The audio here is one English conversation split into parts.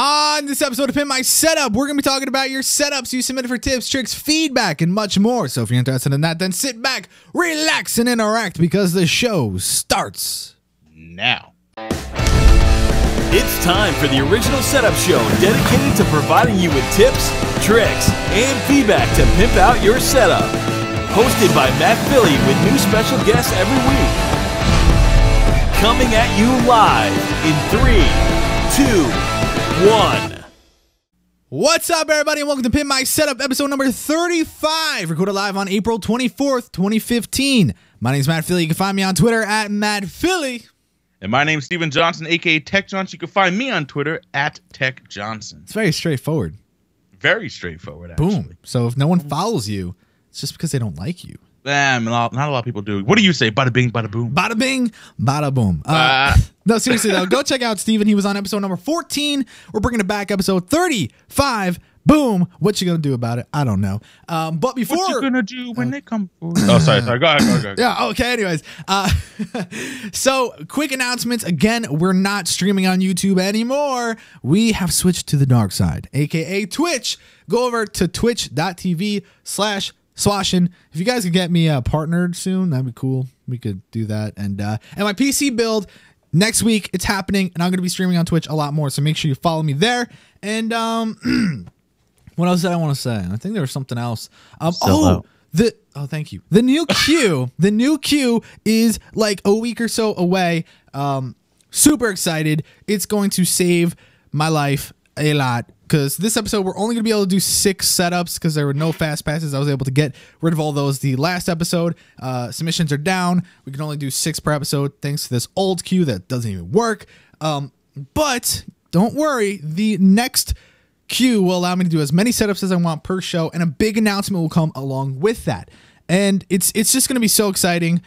On this episode of Pimp My Setup, we're going to be talking about your setups you submitted for tips, tricks, feedback, and much more. So if you're interested in that, then sit back, relax, and interact because the show starts now. It's time for the original setup show dedicated to providing you with tips, tricks, and feedback to pimp out your setup. Hosted by Matt Philly with new special guests every week. Coming at you live in 3, 2, 1. What's up, everybody, and welcome to Pimp My Setup, episode number 35, recorded live on April 24th, 2015. My name is Matt Philly. You can find me on Twitter at Matt Philly. And my name's Steven Johnson, a.k.a. Tech Johnson. You can find me on Twitter at Tech Johnson. It's very straightforward. Very straightforward, actually. Boom. So if no one follows you, it's just because they don't like you. Not a lot of people do. What do you say? Bada bing, bada boom. Bada bing, bada boom. No, seriously, though, go check out Steven. He was on episode number 14. We're bringing it back, episode 35. Boom. What you going to do about it? I don't know. But before... What you going to do when they come for you? Oh, sorry. Go ahead. Yeah, okay, anyways. So, quick announcements. Again, we're not streaming on YouTube anymore. We have switched to the dark side, a.k.a. Twitch. Go over to twitch.tv/Swashin. If you guys could get me partnered soon, that'd be cool. We could do that. And my PC build next week, it's happening, and I'm going to be streaming on Twitch a lot more, so make sure you follow me there. And what else did I want to say? I think there was something else. Thank you. The new queue is like a week or so away. Super excited. It's going to save my life a lot. Because this episode, we're only going to be able to do 6 setups because there were no fast passes. I was able to get rid of all those the last episode. Submissions are down. We can only do 6 per episode thanks to this old queue that doesn't even work. But don't worry. The next queue will allow me to do as many setups as I want per show. And a big announcement will come along with that. And it's just going to be so exciting.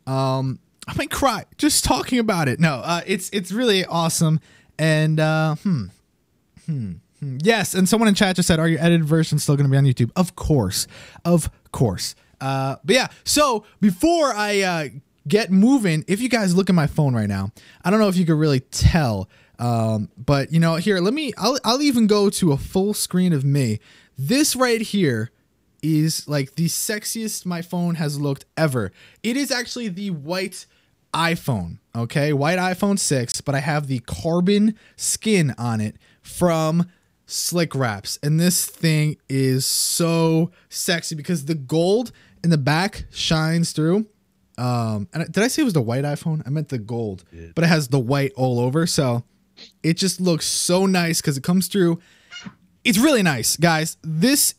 I might cry just talking about it. No, it's really awesome. And yes, and someone in chat just said, are your edited versions still going to be on YouTube? Of course. But yeah, so before I get moving, if you guys look at my phone right now, I don't know if you could really tell, but you know, here, I'll even go to a full screen of me. This right here is like the sexiest my phone has looked ever. It is actually the white iPhone, okay? White iPhone 6, but I have the carbon skin on it from Slick Wraps, and this thing is so sexy because the gold in the back shines through. And did I say it was the white iPhone? I meant the gold, but it has the white all over, so it just looks so nice because it comes through. It's really nice, guys. This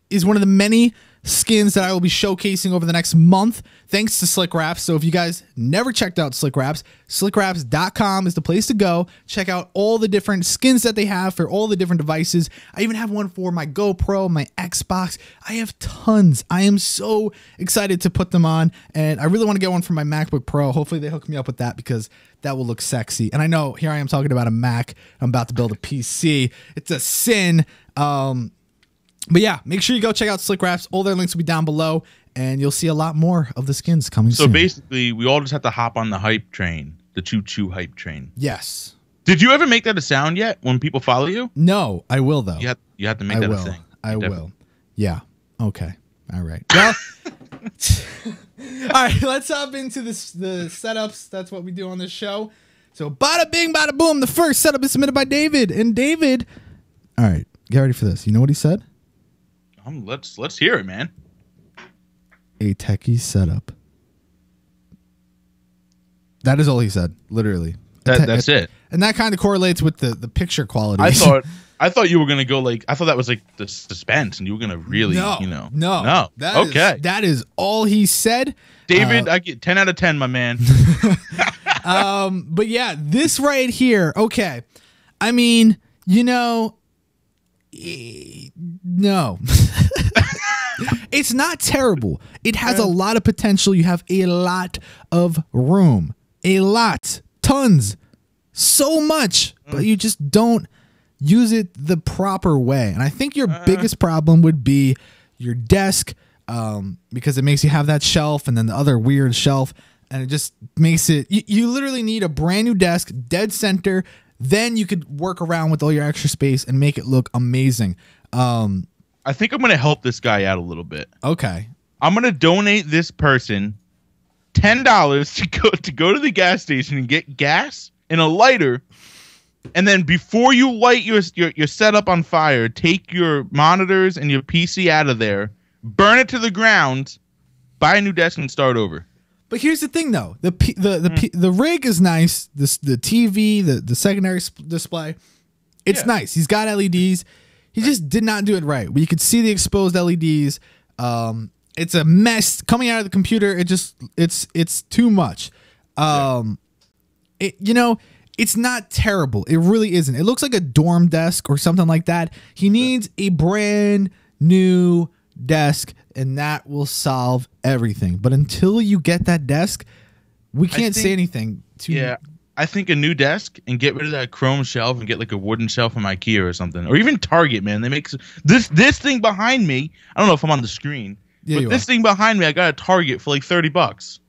is one of the many skins that I will be showcasing over the next month thanks to Slick Wraps. So if you guys never checked out Slick Wraps, slickwraps.com is the place to go. Check out all the different skins that they have for all the different devices. I even have one for my GoPro, my Xbox. I have tons. I am so excited to put them on, and I really want to get one for my MacBook Pro. Hopefully they hook me up with that because that will look sexy. And I know here I am talking about a Mac. I'm about to build a PC. It's a sin. But yeah, make sure you go check out Slick Wraps. All their links will be down below, and you'll see a lot more of the skins coming soon. So basically, we all just have to hop on the hype train, the choo-choo hype train. Yes. Did you ever make that a sound yet when people follow you? No, I will, though. You have to make that a thing. I will. Yeah. Okay. All right. Well, all right, let's hop into the setups. That's what we do on this show. So bada bing, bada boom. The first setup is submitted by David. And David, all right, get ready for this. You know what he said? Let's hear it, man. A techie setup. That is all he said, literally. That's it. And that kind of correlates with the picture quality. I thought you were gonna go like, I thought that was like the suspense, and you were gonna really, No. That is all he said. David, I get 10 out of 10, my man. But yeah, this right here. Okay, I mean, no. It's not terrible. It has a lot of potential. You have a lot of room. Tons. So much. But you just don't use it the proper way. And I think your biggest problem would be your desk, because it makes you have that shelf and then the other weird shelf. And it just makes it, you literally need a brand new desk, dead center, then you could work around with all your extra space and make it look amazing. I think I'm gonna help this guy out a little bit. Okay. I'm gonna donate this person $10 to go to the gas station and get gas and a lighter, and then before you light your setup on fire, take your monitors and your PC out of there, burn it to the ground, buy a new desk, and start over. But here's the thing, though: the rig is nice. The TV, the secondary display, it's nice. He's got LEDs. He just did not do it right. You could see the exposed LEDs. It's a mess coming out of the computer. It's too much. It's not terrible. It really isn't. It looks like a dorm desk or something like that. He needs a brand new desk, and that will solve everything. But until you get that desk, we can't say anything. I think a new desk and get rid of that chrome shelf and get like a wooden shelf from IKEA or something, or even Target. Man, they make this thing behind me. I don't know if I'm on the screen, but this thing behind me, I got at Target for like $30.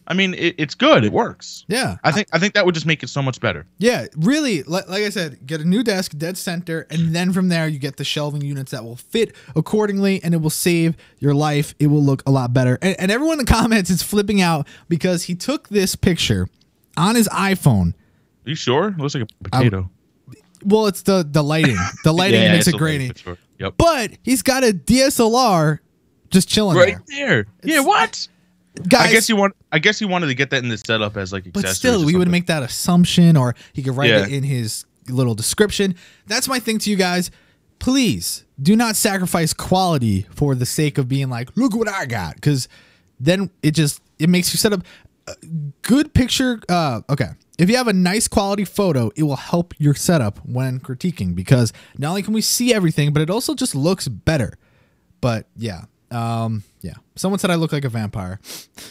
I mean, it's good. It works. Yeah. I think that would just make it so much better. Yeah, really. Like I said, get a new desk, dead center, and then from there you get the shelving units that will fit accordingly, and it will save your life. It will look a lot better. And everyone in the comments is flipping out because he took this picture on his iPhone. Are you sure? It looks like a potato. Well, it's the lighting. The lighting makes it grainy. Sure. Yep. But he's got a DSLR just chilling right there. Yeah, what? Guys, I guess he wanted to get that in the setup as like accessories. But still, we would make that assumption, or he could write it in his little description. That's my thing to you guys. Please do not sacrifice quality for the sake of being like, look what I got, because then it makes you set up a good picture. Okay, if you have a nice quality photo, it will help your setup when critiquing, because not only can we see everything, but it also just looks better. But yeah. Someone said I look like a vampire.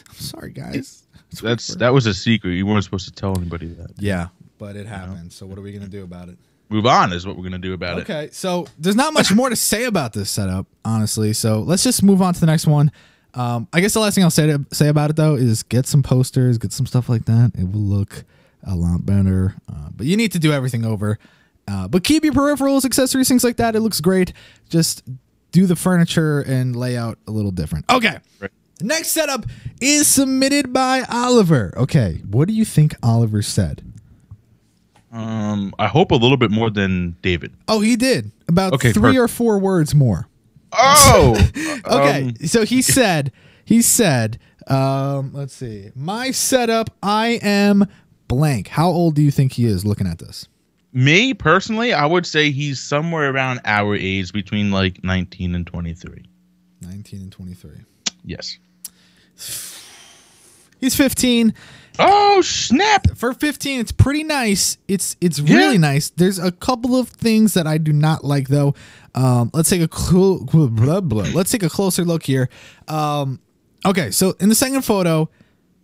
I'm sorry, guys. That was a secret. You weren't supposed to tell anybody that. Yeah, but it happened. So what are we gonna do about it? Move on is what we're gonna do about it. Okay, so there's not much more to say about this setup, honestly. So let's just move on to the next one. I guess the last thing I'll say about it though is get some posters, get some stuff like that. It will look a lot better. But you need to do everything over. But keep your peripherals, accessories, things like that. It looks great. Just do the furniture and layout a little different. Okay. Right. The next setup is submitted by Oliver. Okay. What do you think Oliver said? I hope a little bit more than David. Oh, he did. About 3 or 4 words more. Oh. Okay. So he said, let's see. My setup, I am blank. How old do you think he is looking at this? Me, personally, I would say he's somewhere around our age, between like 19 and 23. 19 and 23. Yes. He's 15. Oh, snap. For 15, it's pretty nice. It's really nice. There's a couple of things that I do not like, though. Let's take a closer look here. Okay, so in the second photo,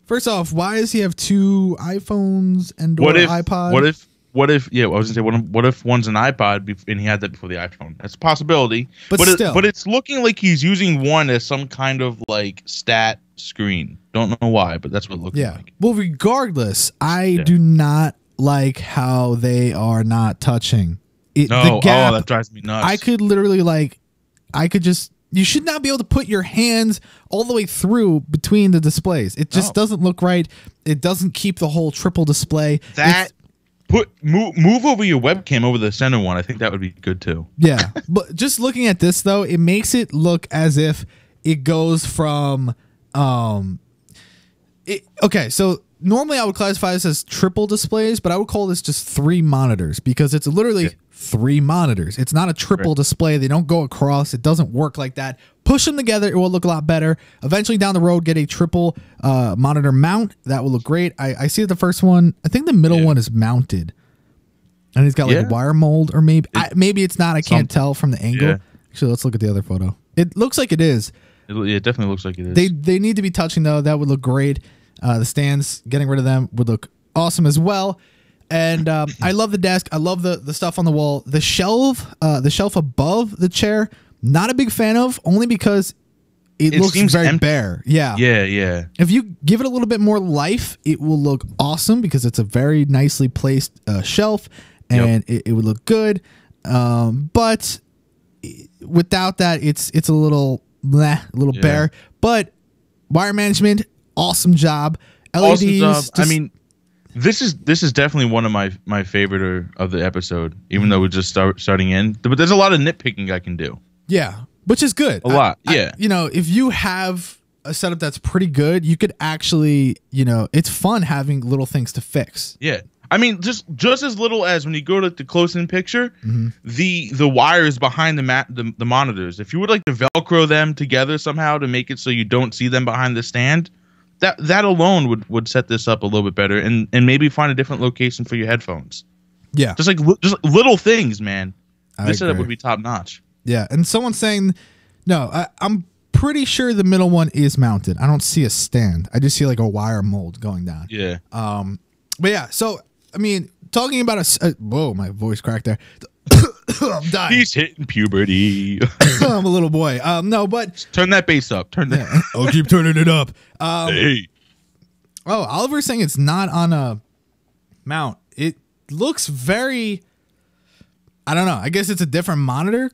first off, why does he have 2 iPhones and or iPod? What if one's an iPod and he had that before the iPhone? That's a possibility. But it's looking like he's using one as some kind of like stat screen. Don't know why, but that's what it looks like. Well, regardless, I do not like how they are not touching. The gap, that drives me nuts. I could literally you should not be able to put your hands all the way through between the displays. It just doesn't look right. It doesn't keep the whole triple display. Move over your webcam over the center one. I think that would be good too. Yeah, but just looking at this though, it makes it look as if it goes from okay, so normally I would classify this as triple displays, but I would call this just 3 monitors because it's literally 3 monitors. It's not a triple display. They don't go across. It doesn't work like that. Push them together, it will look a lot better. Eventually down the road, get a triple monitor mount. That will look great. I see that the first one, I think the middle one is mounted. And it's got like a wire mold, or maybe it's not. I can't tell from the angle. Actually, let's look at the other photo. It looks like it is. It definitely looks like it is. They need to be touching though. That would look great. The stands, getting rid of them would look awesome as well. And I love the desk. I love the stuff on the wall. The shelf above the chair, not a big fan of, only because it looks seems very empty. bare. Yeah. Yeah. If you give it a little bit more life, it will look awesome because it's a very nicely placed shelf, and it would look good. But without that, it's a little bare. But wire management, awesome job. LEDs. Awesome job. I mean, this is definitely one of my favorite of the episode, even though we're just starting in. But there's a lot of nitpicking I can do. Yeah, which is good. A lot. Yeah. If you have a setup that's pretty good, you could actually, it's fun having little things to fix. Yeah. I mean, just as little as when you go to the close-in picture, the wires behind the monitors. If you would like to Velcro them together somehow to make it so you don't see them behind the stand, that alone would set this up a little bit better, and maybe find a different location for your headphones. Yeah, just little things, man. This setup agree. would be top notch. Yeah, and someone's saying, no, I'm pretty sure the middle one is mounted. I don't see a stand. I just see like a wire mold going down. Yeah. But yeah, so I mean, talking about whoa, my voice cracked there. I'm dying. He's hitting puberty. I'm a little boy. No, but turn that bass up. Turn that. Yeah, I'll keep turning it up. Hey. Oh, Oliver's saying it's not on a mount. It looks very. I don't know. I guess it's a different monitor.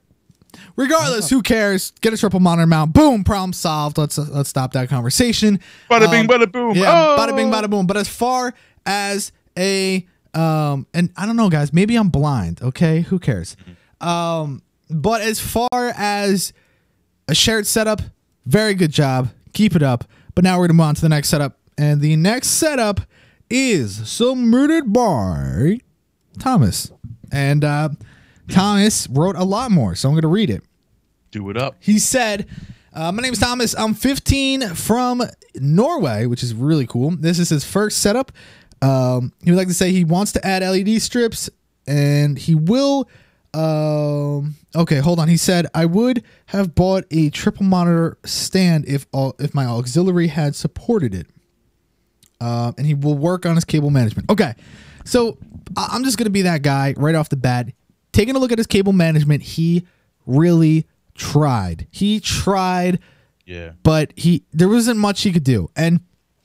Regardless, who cares? Get a triple monitor mount. Boom, problem solved. Let's stop that conversation. Bada bing, bada boom. Yeah, bada bing, bada boom. But as far as a and I don't know, guys, maybe I'm blind, okay? Who cares? But as far as a shared setup, very good job. Keep it up. But now we're gonna move on to the next setup. And the next setup is submitted by Thomas. And Thomas wrote a lot more, so I'm gonna read it. Do it up. He said, my name is Thomas. I'm 15 from Norway, which is really cool. This is his first setup. He would like to say he wants to add LED strips, and he will. Okay, hold on. He said, I would have bought a triple monitor stand if my auxiliary had supported it. And he will work on his cable management. Okay, so I'm just going to be that guy right off the bat. Taking a look at his cable management, he really tried. He tried, but there wasn't much he could do. And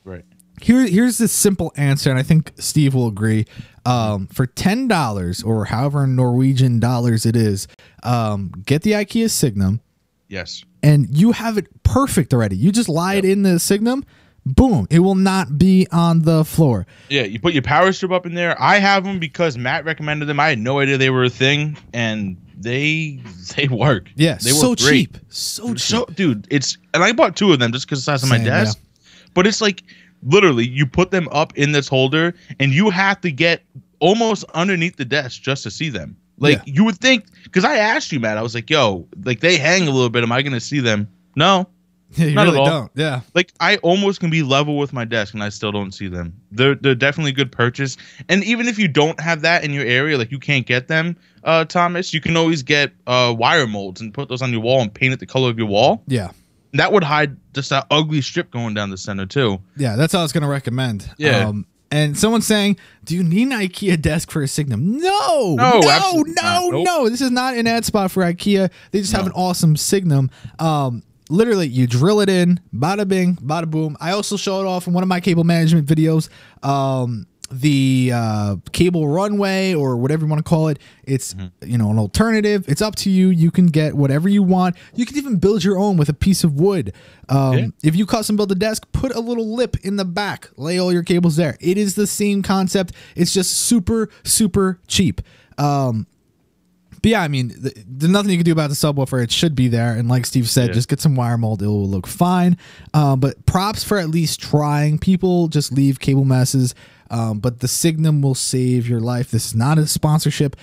right. Here's the simple answer, and I think Steve will agree. For $10 or however Norwegian dollars it is, get the IKEA Signum. Yes. And you have it perfect already. You just lie it in the Signum. Boom. It will not be on the floor. Yeah, you put your power strip up in there. I have them because Matt recommended them. I had no idea they were a thing, and they work. Yeah, they so work great. cheap. So cheap. Dude, and I bought 2 of them just because the size of my desk. Yeah. But it's like, literally, you put them up in this holder, and you have to get almost underneath the desk just to see them. Like, you would think, because I asked you, Matt, I was like, yo, like, they hang a little bit. Am I going to see them? No. Yeah, you not really at all. don't. Yeah. Like, I almost can be level with my desk, and I still don't see them. They're definitely a good purchase. And even if you don't have that in your area, like, you can't get them, Thomas, you can always get wire molds and put those on your wall and paint it the color of your wall. Yeah. That would hide just that ugly strip going down the center, too. Yeah, that's all I was going to recommend. Yeah. And someone's saying, do you need an IKEA desk for a Signum? No. This is not an ad spot for IKEA. They just have an awesome Signum. Literally, you drill it in, bada bing, bada boom. I also show it off in one of my cable management videos. The cable runway, or whatever you want to call it, it's an alternative. It's up to you. You can get whatever you want. You can even build your own with a piece of wood. If you custom build a desk, put a little lip in the back, lay all your cables there. It is the same concept. It's just super, super cheap. But yeah, I mean, there's nothing you can do about the subwoofer. It should be there. And like Steve said, just get some wire mold. It will look fine. But props for at least trying. People just leave cable messes. But the Signum will save your life. This is not a sponsorship.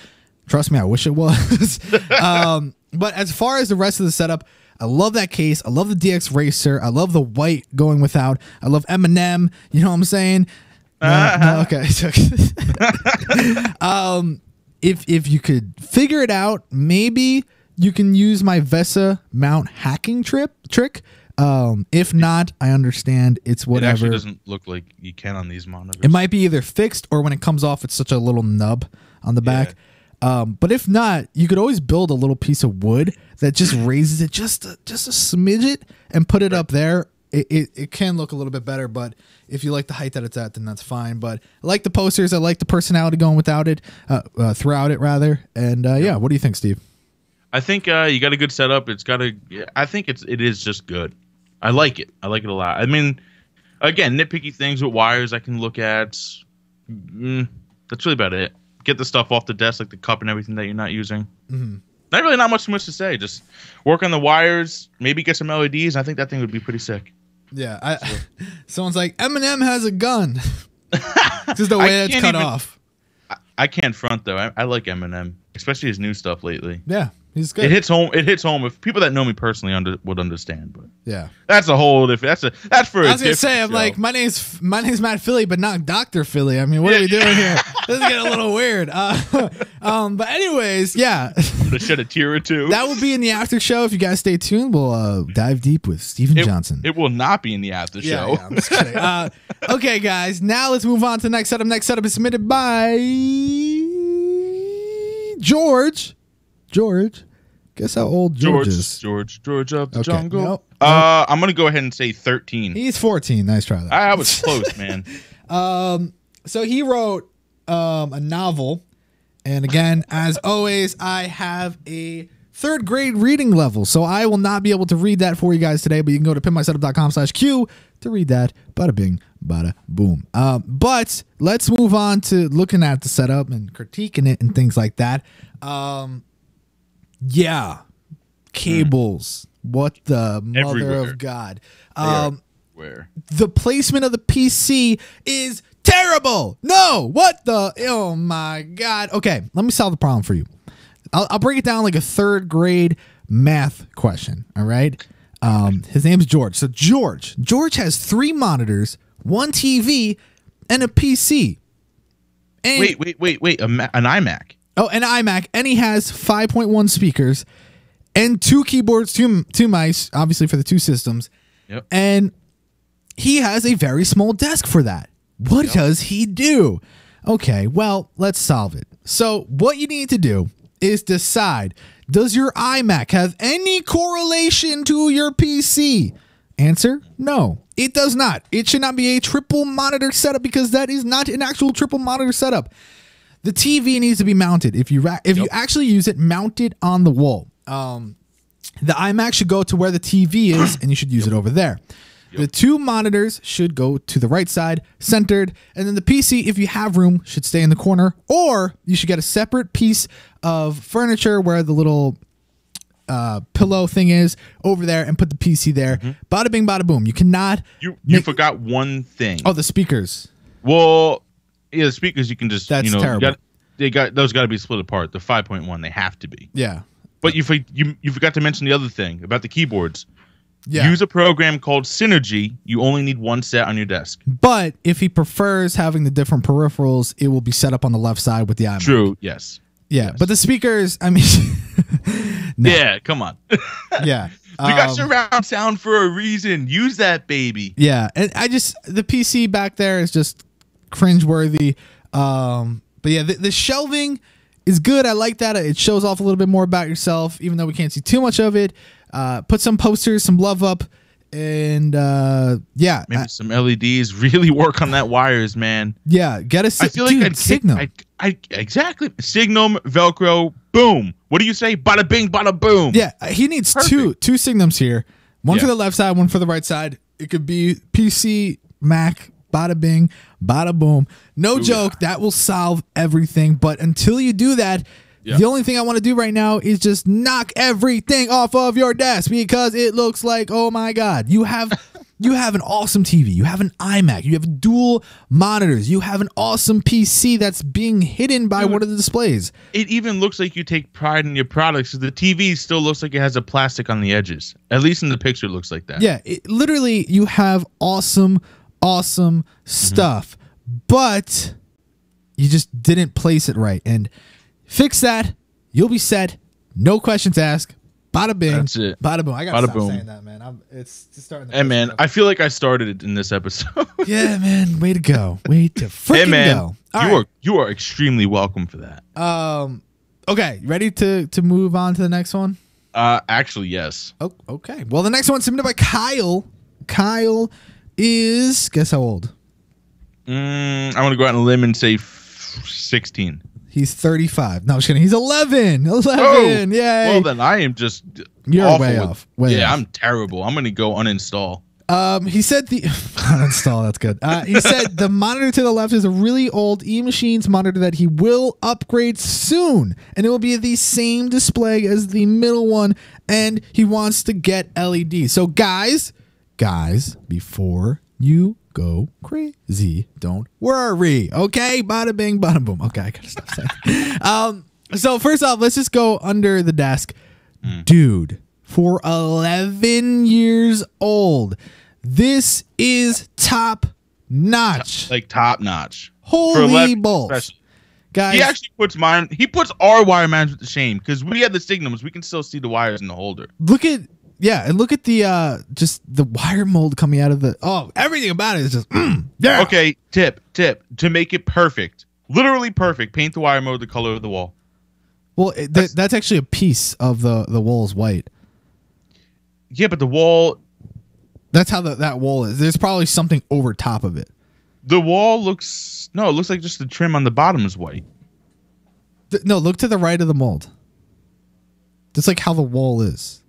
Trust me, I wish it was. But as far as the rest of the setup, I love that case. I love the DX Racer. I love the white going without. I love Eminem. You know what I'm saying? No, okay. If you could figure it out, maybe you can use my VESA mount hacking trick. If not, I understand. It's whatever. It actually doesn't look like you can on these monitors. It might be either fixed, or when it comes off, it's such a little nub on the back. But if not, you could always build a little piece of wood that just raises it just a smidget and put it up there. It can look a little bit better, but if you like the height that it's at, then that's fine. But I like the posters. I like the personality going without it, throughout it rather. And yeah, what do you think, Steve? I think you got a good setup. It's got a. I think it is just good. I like it. I like it a lot. I mean, again, nitpicky things with wires I can look at. That's really about it. Get the stuff off the desk, like the cup and everything that you're not using. Mm-hmm. Not much to say. Just work on the wires. Maybe get some LEDs. I think that thing would be pretty sick. Yeah. Someone's like, Eminem has a gun. Just the way that's cut off. I can't front though. I like Eminem, especially his new stuff lately. Yeah, he's good. It hits home. If people that know me personally would understand, but yeah, that's a whole different. That's for. I was gonna say, I'm like, my name's Matt Philly, but not Dr. Philly. I mean, what are we doing here? This is getting a little weird. But anyways, yeah. To shed a tear or two. That will be in the after show. If you guys stay tuned, we'll dive deep with Steven Johnson. It will not be in the after show. Yeah, I'm just kidding. Okay, guys. Now let's move on to the next setup. Next setup is submitted by George. Guess how old George is? George of the jungle. Nope. I'm gonna go ahead and say 13. He's 14. Nice try. That. I was close, man. So he wrote a novel, and again, as always, I have a 3rd grade reading level, so I will not be able to read that for you guys today, but you can go to pimpmysetup.com/Q to read that. Bada bing, bada boom. But let's move on to looking at the setup and critiquing it and things like that. Yeah, cables. What the mother Everywhere. of God. Where? The placement of the PC is terrible. No, what the? Oh my God. Okay, let me solve the problem for you. I'll break it down like a 3rd grade math question. All right. His name's George. So George has 3 monitors, 1 TV, and a PC. And Wait. An iMac. Oh, an iMac, and he has 5.1 speakers and 2 keyboards, two mice, obviously for the 2 systems. Yep. And he has a very small desk for that. What does he do? Okay, well, let's solve it. So what you need to do is decide, does your iMac have any correlation to your PC? Answer, no, it does not. It should not be a triple monitor setup because that is not an actual triple monitor setup. The TV needs to be mounted. If you actually use it, mounted on the wall. The iMac should go to where the TV is, and you should use it over there. The 2 monitors should go to the right side, centered, and then the PC, if you have room, should stay in the corner, or you should get a separate piece of furniture where the little pillow thing is over there and put the PC there. Bada bing, bada boom. You cannot. You forgot one thing. Oh, the speakers. Well, yeah, the speakers you can just. That's terrible. Those got to be split apart. The 5.1, they have to be. Yeah. But you forgot to mention the other thing about the keyboards. Yeah. Use a program called Synergy. You only need 1 set on your desk. But if he prefers having the different peripherals, it will be set up on the left side with the iMac. True. Yes. Yeah, Yes. but the speakers, I mean, no. Yeah. Come on. Yeah. We got surround sound for a reason. Use that, baby. Yeah, and the PC back there is just cringeworthy. But yeah, the shelving is good. I like that. It shows off a little bit more about yourself, even though we can't see too much of it. Put some posters, some love up, and yeah. Maybe some LEDs. Really work on that wires, man. Yeah, get a I feel like Signal. Exactly. Signum, Velcro, boom. What do you say? Bada bing, bada boom. Yeah, he needs two Signums here. One for the left side, one for the right side. It could be PC, Mac, bada bing, bada boom. No joke, that will solve everything. But until you do that, the only thing I want to do right now is just knock everything off of your desk because it looks like, oh my God, you have an awesome TV, you have an iMac, you have dual monitors, you have an awesome PC that's being hidden by one of the displays. It even looks like you take pride in your products. The TV still looks like it has a plastic on the edges. At least in the picture, it looks like that. Yeah, literally, you have awesome stuff, but you just didn't place it right. And fix that, you'll be set. No questions asked. Bada bing. That's it. Bada boom. I gotta stop boom. saying that, man. It's just starting. Hey, man, I feel like I started it in this episode. Yeah, man. Way to go. Way to freaking hey, man, go. All right. You are extremely welcome for that. Okay, ready to move on to the next one? Actually, yes. Oh, okay. Well, the next one's submitted by Kyle. Kyle is, guess how old? I'm gonna go out on a limb and say 16. He's 35. No, I'm just kidding. He's 11. 11. Oh, Yay. well, then I am just You're awful way with- off. Way yeah, off. I'm terrible. I'm gonna go uninstall. He said the uninstall. That's good. He said the monitor to the left is a really old eMachines monitor that he will upgrade soon, and it will be the same display as the middle one. And he wants to get LED. So guys, before you go crazy, don't worry. Okay, bada bing, bada boom. Okay, I gotta stop saying. So first off, let's just go under the desk, dude. For 11 years old. This is top notch. Like top notch. Holy balls. especially. Guys, He actually puts our wire management to shame because we have the signums. We can still see the wires in the holder. look at the just the wire mold coming out of the everything about it is just yeah. Okay, tip to make it perfect, literally perfect. Paint the wire mold the color of the wall. Well, that's actually a piece of the wall's white. Yeah, but the wall, That's how that wall is. There's probably something over top of it. it looks like just the trim on the bottom is white. No, look to the right of the mold. That's like how the wall is.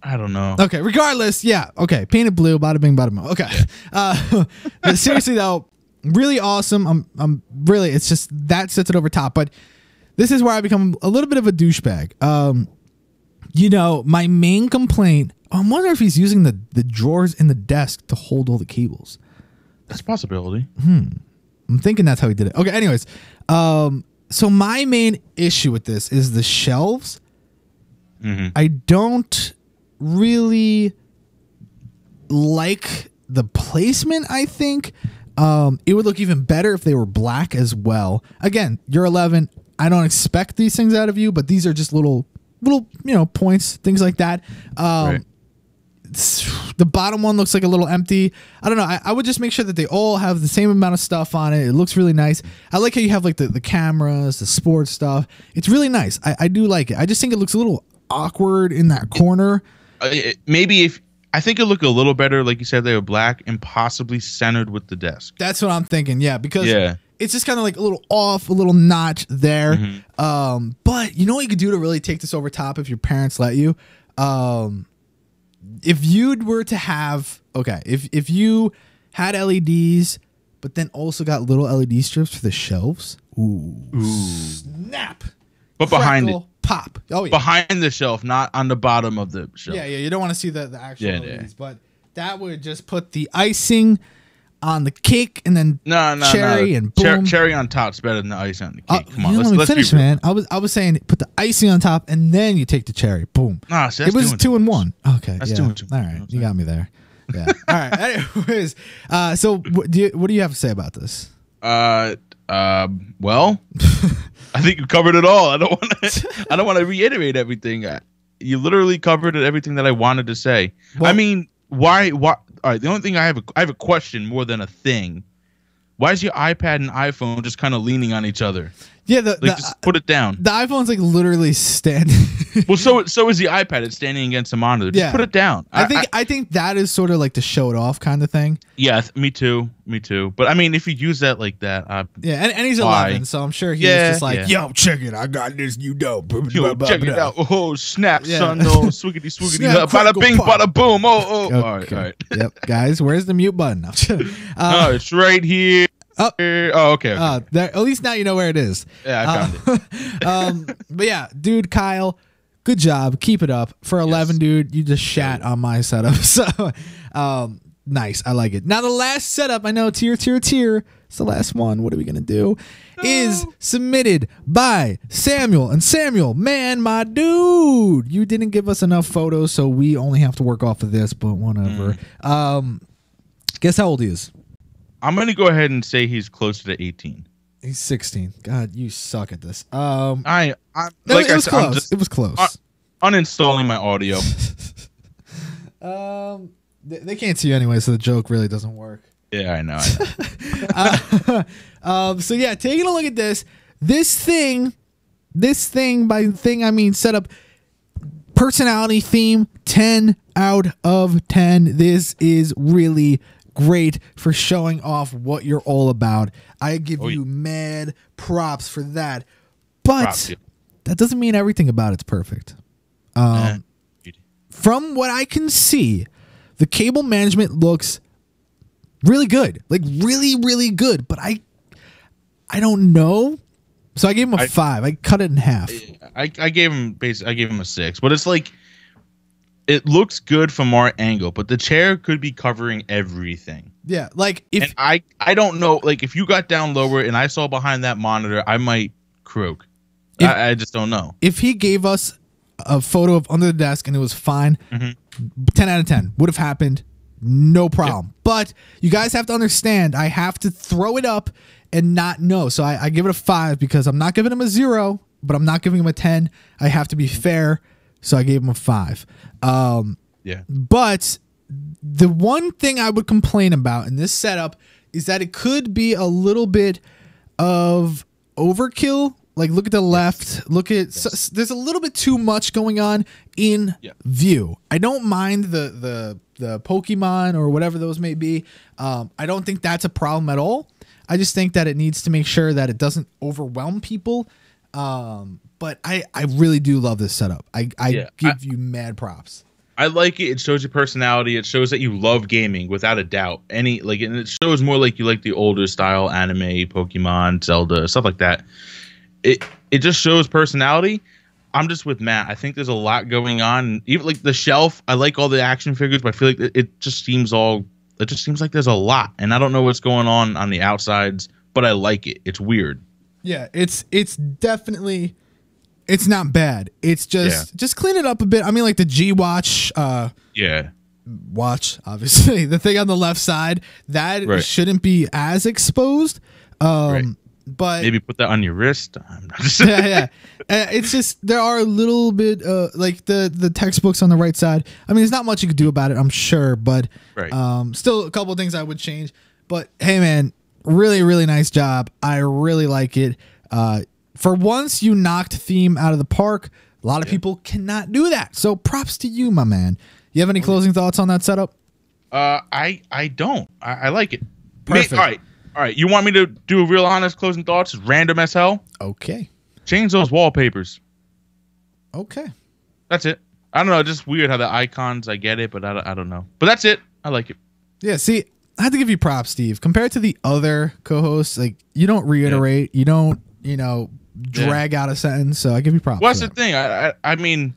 I don't know. Okay, regardless, yeah. Okay, painted blue, bada bing, bada boom. Okay. But seriously though, really awesome. I'm really, it's just that sets it over top. But this is where I become a little bit of a douchebag. My main complaint, I'm wondering if he's using the drawers in the desk to hold all the cables. That's a possibility. I'm thinking that's how he did it. Okay, anyways. So my main issue with this is the shelves. I don't really like the placement, I think. It would look even better if they were black as well. Again, you're 11. I don't expect these things out of you, but these are just little points, things like that. Right. The bottom one looks like a little empty. I don't know. I would just make sure that they all have the same amount of stuff on it. It looks really nice. I like how you have like the cameras, the sports stuff. It's really nice. I do like it. I just think it looks a little awkward in that corner. Maybe I think it looked a little better, like you said, they were black and possibly centered with the desk. That's what I'm thinking. Yeah, because Yeah. it's just kind of like a little off, a little notch there. But you know what you could do to really take this over top if your parents let you? If you were to have, if you had LEDs, but then also got little LED strips for the shelves. Ooh. Snap. But behind it. Crackle, pop. Oh, yeah. Behind the shelf, not on the bottom of the shelf. Yeah, you don't want to see the actual Yeah, LEDs, but that would just put the icing on the cake and then cherry and boom. Cherry on top's better than the ice on the cake. Come on, let me let's finish, be real. man. I was saying put the icing on top and then you take the cherry. Boom. Nah, see, It that's was doing 2 and 1. Okay, That's yeah. 2 and 2. All right, you got me there. Yeah. All right. Anyways, so what do you have to say about this? Well, I think you covered it all. I don't want to reiterate everything. You literally covered everything that I wanted to say. Well- I mean, why? All right. The only thing I have a question more than a thing. Why is your iPad and iPhone just kind of leaning on each other? Yeah, Just put it down. the iPhone's like literally standing. Well, so is the iPad. It's standing against the monitor. Just Yeah. put it down. I think that is sort of like the show it off kind of thing. Yeah, me too. But I mean, if you use that like that, Yeah, and he's Why? 11, so I'm sure he Yeah, was just like, yeah. "Yo, check it, I got this new dope." yo, check it out. Oh, snap, Yeah. son. Oh, swiggity, swiggity. Snap, Bada crackle, bing, pop. bada boom. Oh. Okay. All right. Yep, guys, where's the mute button? Oh, it's right here. Oh. Oh, okay. There, at least now you know where it is. Yeah, I found it. But yeah, dude, Kyle, good job. Keep it up. For 11, dude, you just shat on my setup. So, nice. I like it. Now, the last setup, I know, tier. It's the last one. What are we going to do? Is submitted by Samuel. And Samuel, man, my dude, you didn't give us enough photos, so we only have to work off of this, but whatever. Guess how old he is? I'm going to go ahead and say he's closer to 18. He's 16. God, you suck at this. No, It was close. I'm just It was close. uninstalling my audio. They can't see you anyway, so the joke really doesn't work. Yeah, I know. So yeah, taking a look at this thing This thing, by thing I mean setup, personality, theme, 10 out of 10. This is really great for showing off what you're all about. I give you mad props for that. But that doesn't mean everything about it's perfect. From what I can see, the cable management looks really good. Like really, really good. But I don't know. So I gave him a 5. I cut it in half. I gave him a 6, but it's like it looks good from our angle, but the chair could be covering everything. Yeah, like if I don't know, like if you got down lower and I saw behind that monitor, I might croak. I just don't know. If he gave us a photo of under the desk and it was fine, 10 out of 10 would have happened, no problem. Yeah. But you guys have to understand, I have to throw it up and not know. So I give it a 5 because I'm not giving him a 0, but I'm not giving him a 10. I have to be fair, so I gave him a 5. But the one thing I would complain about in this setup is that it could be a little bit of overkill. Like, look at the left. Look at there's a little bit too much going on in view. I don't mind the Pokemon or whatever those may be. I don't think that's a problem at all. I just think that it needs to make sure that it doesn't overwhelm people. But I really do love this setup. I give you mad props. I like it. It shows your personality. It shows that you love gaming without a doubt. And it shows more like you like the older style anime, Pokemon, Zelda, stuff like that. It just shows personality. I'm just with Matt. I think there's a lot going on. Even like the shelf, I like all the action figures, but I feel like it just seems like there's a lot, and I don't know what's going on the outsides, but I like it. It's weird. Yeah, it's definitely, it's not bad. It's just clean it up a bit. I mean, like the G Watch. Watch, obviously the thing on the left side that shouldn't be as exposed. But maybe put that on your wrist. It's just there are a little bit like the textbooks on the right side. I mean, there's not much you could do about it, I'm sure, but still a couple of things I would change. But hey, man, really, really nice job. I really like it. For once, you knocked theme out of the park. A lot of people cannot do that. So props to you, my man. You have any closing thoughts on that setup? I don't. I like it. Perfect. All right, you want me to do a real honest closing thoughts? Random as hell? Okay. Change those wallpapers. Okay. That's it. I don't know. Just weird how the icons, I get it, but I don't know. But that's it. I like it. Yeah, see, I have to give you props, Steve. Compared to the other co-hosts, like, you don't reiterate. You don't, drag out a sentence. So I give you props. What's the thing? I mean,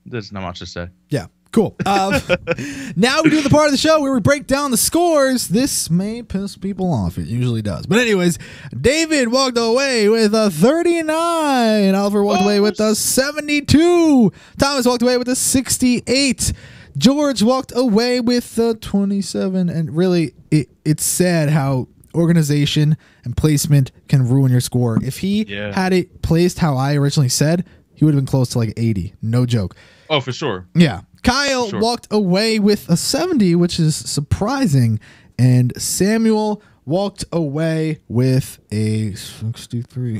there's not much to say. Yeah. Cool. Now we do the part of the show where we break down the scores. This may piss people off. It usually does. But anyways, David walked away with a 39. Oliver walked away with a 72. Thomas walked away with a 68. George walked away with a 27. And really, it's sad how organization and placement can ruin your score. If he had it placed how I originally said, he would have been close to like 80. No joke. Oh, for sure. Yeah. Kyle walked away with a 70, which is surprising. And Samuel walked away with a 63.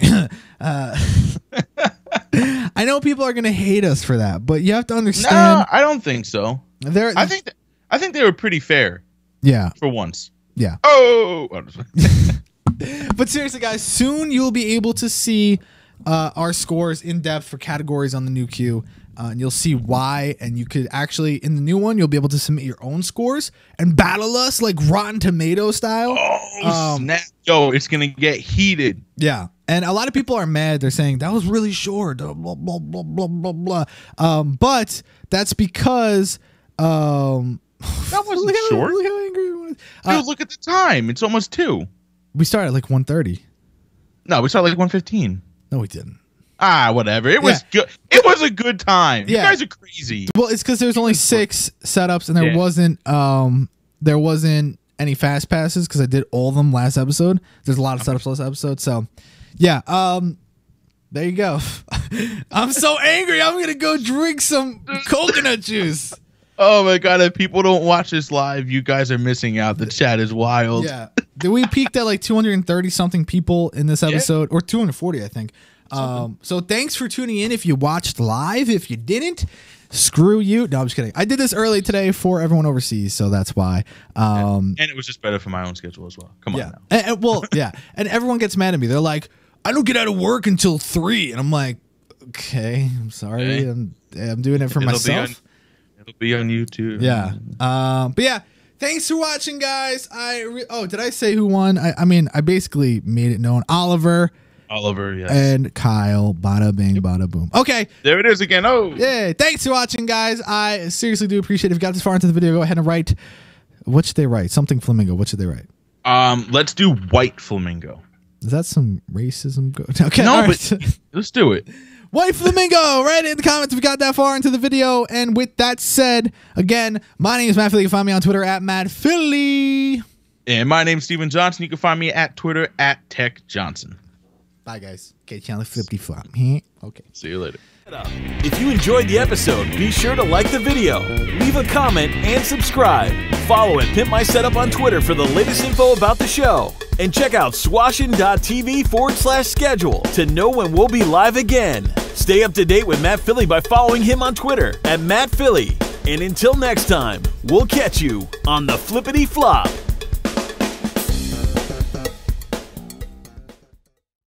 I know people are going to hate us for that, but you have to understand. No, I don't think so. I think they were pretty fair. Yeah. For once. Yeah. Oh. But seriously, guys, soon you'll be able to see our scores in depth for categories on the new queue. And you'll see why, and you could actually, in the new one, you'll be able to submit your own scores and battle us like Rotten Tomato style. Oh, snap. Yo, it's going to get heated. Yeah. And a lot of people are mad. They're saying, that was really short. Blah, blah, blah, blah, blah, blah. But that's because... that wasn't short. Look how angry he was. Dude, look at the time. It's almost 2. We started at like 1:30. No, we started like 1:15. No, we didn't. Whatever. It was good. It was a good time. You guys are crazy. Well, it's because there's only 6 setups, and there wasn't any fast passes because I did all of them last episode. There's a lot of setups last episode, so yeah. There you go. I'm so angry. I'm gonna go drink some coconut juice. Oh my god! If people don't watch this live, you guys are missing out. The chat is wild. Yeah. We peaked at like 230 something people in this episode, or 240, I think. So thanks for tuning in. If you watched live, if you didn't, screw you. No, I'm just kidding. I did this early today for everyone overseas, so that's why. And it was just better for my own schedule as well. Come on now. Well, yeah. And everyone gets mad at me. They're like, I don't get out of work until 3. And I'm like, okay, I'm sorry. Okay. I'm doing it for myself. It'll be on YouTube. Yeah. But yeah, thanks for watching, guys. Did I say who won? I mean, I basically made it known. Oliver, yes. and Kyle. Bada bing, bada boom. Okay. There it is again. Oh. Yay. Thanks for watching, guys. I seriously do appreciate it. If you got this far into the video, go ahead and write. What should they write? Something flamingo. What should they write? Let's do white flamingo. Is that some racism? Okay. No, right. but let's do it. White flamingo, write it in the comments if you got that far into the video. And with that said, again, my name is Matt Philly. You can find me on Twitter at Matt Philly. And my name's Steven Johnson. You can find me at Twitter at Tech Johnson. Bye, guys. Okay, channel flippity flop. Okay. See you later. If you enjoyed the episode, be sure to like the video, leave a comment, and subscribe. Follow and Pimp My Setup on Twitter for the latest info about the show. And check out swashin.tv/schedule to know when we'll be live again. Stay up to date with Matt Philly by following him on Twitter at Matt Philly. And until next time, we'll catch you on the flippity flop.